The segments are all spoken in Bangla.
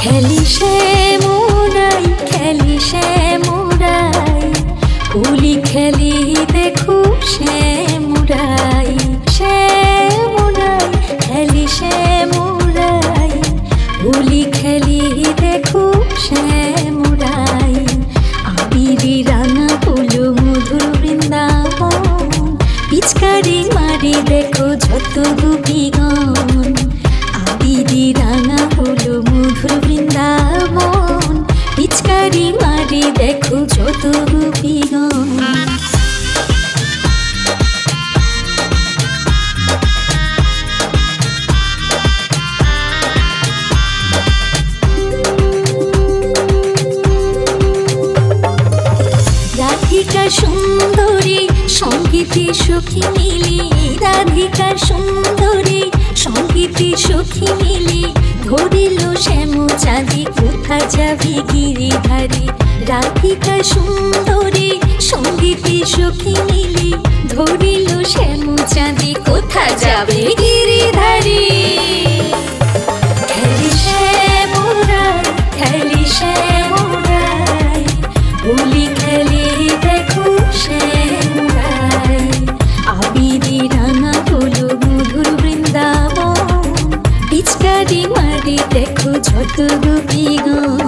খেলি সে মোরাই খেলি সে মোরাই হোলি খেলি দেখো সে মোরাই খেলি সে মোরাই হোলি খেলি দেখো সে মোরাই আবিরি রাঙা হলো মধুর বৃন্দাবন পিচকারি মারি দেখো যত গোপীগণ আবিরি রাঙা হলো মধুর বৃন্দাবন পিচকারি মারি দেখো যত গোপীগণ রাধিকা সুন্দরী সঙ্গীতি সখী মিলি রাধিকা সুন্দরী সঙ্গীতি সখী মিলি ধরিল শ্যামু চাঁদি কোথা যাবি গিরিধারী রাধিকা সুন্দরী সঙ্গীতি সখী মিলি ধরিল শ্যামু চাঁদি কোথা যাবে গিরিধারী খেলি সে মোরাই খেলি সে মোরাই হোলি খেলি দেখো সে মোরাই আবিরি রাঙা হলো মধুর বৃন্দাবন পিচকারি মারি দেখো যত গোপীগণ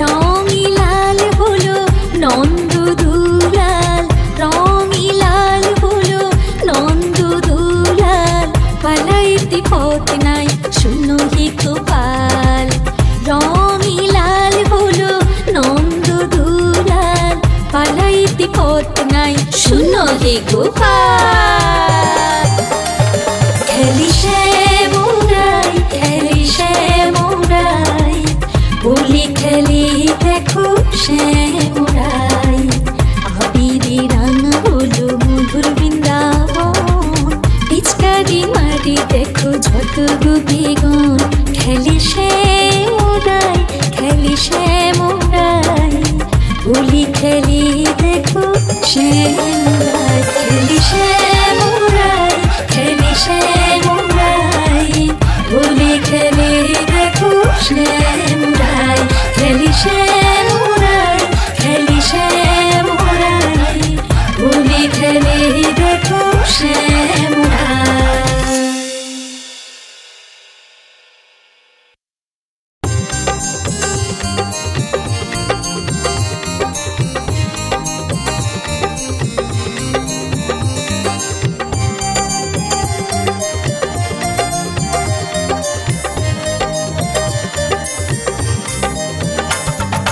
রঙি লাল হলো নন্দ দুলাল রঙি লাল হলো নন্দ দুলাল পালাইতে পথ নাই শুনো হে গোপাল রঙি লাল হলো নন্দ দুলাল পালাইতে পথ নাই শুনো হে গোপাল খেলি সে মোরাই খেলি সে মোরাই হোলি খেলি দেখো সে মোরাই আবিরি রাঙা হলো মধুর বৃন্দাবন পিচকারি মারি দেখো যত গোপীগণ খেলি সে মোরাই খেলি সে মোরাই হোলি খেলি দেখো সে মোরাই খেলি সে মোরাই খেলি সে মোরাই হোলি খেলি দেখো সে মোরাই খেলি সে মোরাই খেলি সে মোরাই হোলি খেলি দেখো সে মোরাই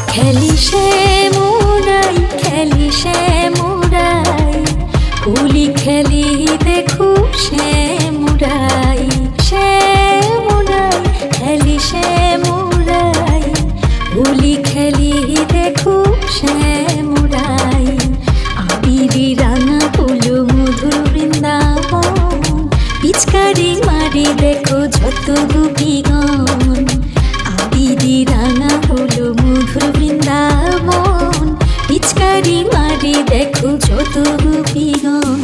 খেলি সে মোরাই খেলি সে মোরাই হোলি খেলি দেখো সে মোরাই খেলি সে মোরাই হোলি খেলি দেখো সে মোরাই আবিরি রাঙা হলো মধুর বৃন্দাবন পিচকারি মারি দেখো যত গোপীগণ আবিরি রাঙা হলো মধুর বৃন্দাবন পিচকারি মারি দেখো যত গোপীগণ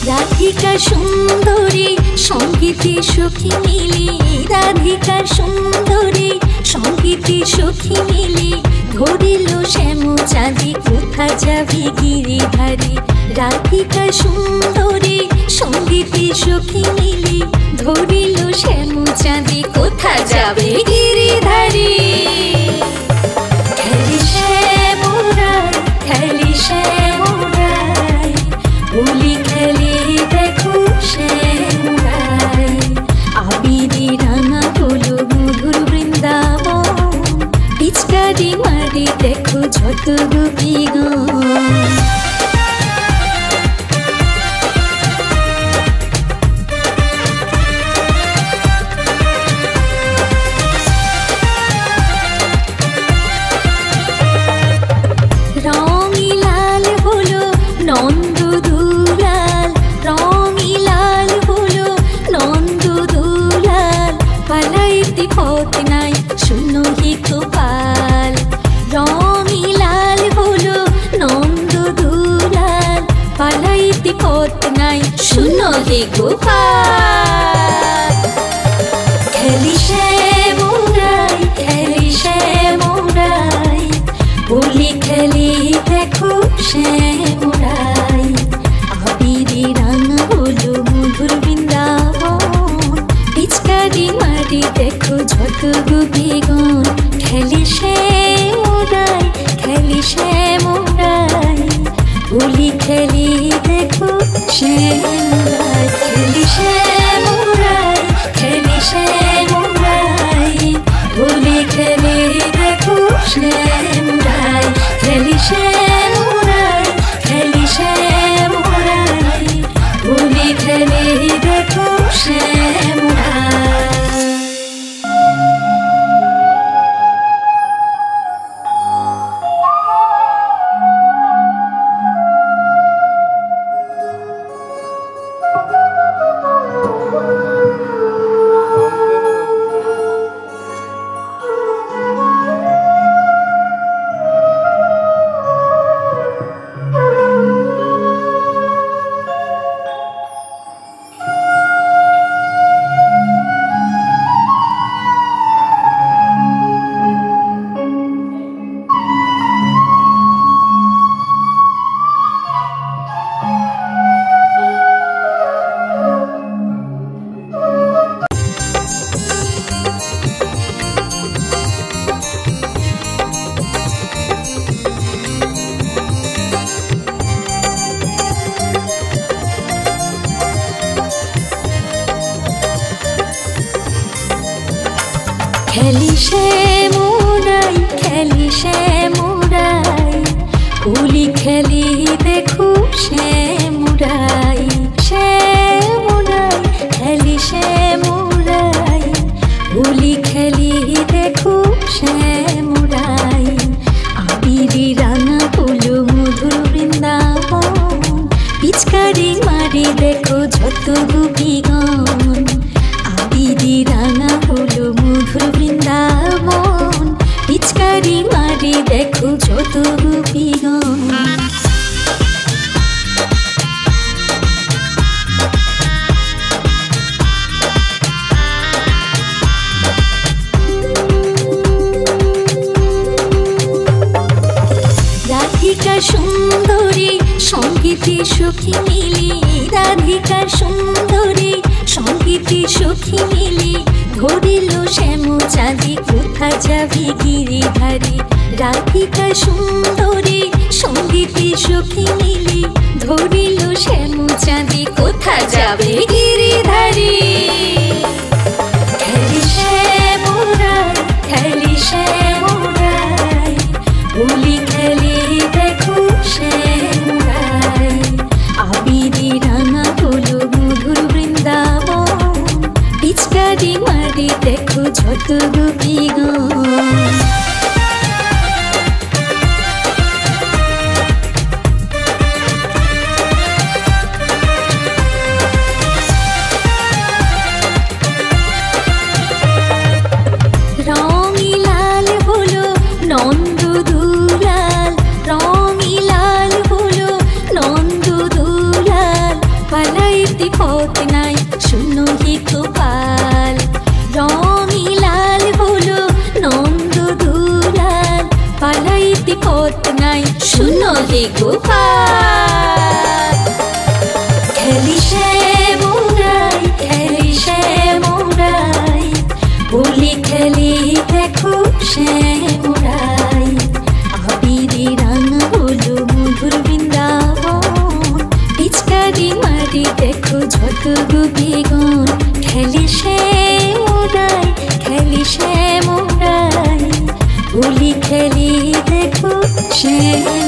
রাধিকা সুন্দরী সঙ্গীতি সখী মিলি রাধিকা সুন্দরী সঙ্গীতি সখী মিলি ধরিল শ্যামু চাঁদি কোথা যাবি গিরিধারী রাধিকা সুন্দরী সঙ্গীতি সখী মিলি ধরিল শ্যামু চাঁদি কোথা যাবে গিরিধারী খেলি সে মোরাই খেলি সে মোরাই হোলি খেলি দেখো সে মোরাই আবিরি রাঙা হলো মধুর বৃন্দাবন পিচকারি মারি দেখো যত গোপীগণ হে গোপাল খেলি শ্যামরাই খেলি শ্যামরাই হোলি খেলি দেখো শ্যামরাই আবিরে রাঙা হলো মধুর বৃন্দাবন পিচকারি মারি দেখো যত গোপীগণ খেলি শ্যামরাই খেলি শ্যামরাই হোলি খেলি দেখো শ্যামরাই খেলি শ্যামরাই খেলি শ্যামরাই হোলি খেলি দেখো শ্যামরাই খেলি শ্যামরাই খেলি শ্যামরাই হোলি খেলি দেখো শ্যামরাই খেলি শ্যামরাই খেলি শ্যামরাই হোলি খেলি দেখো শ্যামরাই শ্যামরাই খেলি শ্যামরাই হোলি খেলি দেখো শ্যামরাই আবিরে রাঙা হলো মধুর বৃন্দাবন পিচকারি মারি দেখো যত গোপীগণ আবিরে রাঙা হলো মধুর বৃন্দাবন পিচকারি মারি দেখো যত গোপীগণ রাধিকা সুন্দরী সঙ্গীতে সখী মিলি রাধিকা সুন্দরী সঙ্গীতে সখী মিলি ধরিল শ্যাম চাঁদি কোথা যাবি গিরিধারী রাধিকা সুন্দরী সঙ্গীতে সখী মিলি ধরিল শ্যাম চাঁদি কোথা যাবে গিরিধারী খেলি শ্যামরাই খেলি শ্যামরাই হোলি খেলি দেখো শ্যামরাই আবিরে রাঙা হলো মধুর বৃন্দাবন পিচকারি মারি দেখো যত গোপীগণ রঙি লাল হলো নন্দ দুলাল রঙি লাল হলো নন্দ দুলাল পালাইতে পথ নাই শুনো হে গোপাল রঙি লাল হলো নন্দ দুলাল পালাইতে পথ নাই শুনো হে গোপাল খেলি শ্যামরাই খেলি শ্যামরাই হোলি খেলি দেখো শ্যামরাই আবিরে রাঙা হলো মধুর বৃন্দাবন পিচকারি মারি দেখো যত গোপীগণ খেলি শ্যামরাই খেলি শ্যামরাই হোলি খেলি দেখো শ্যাম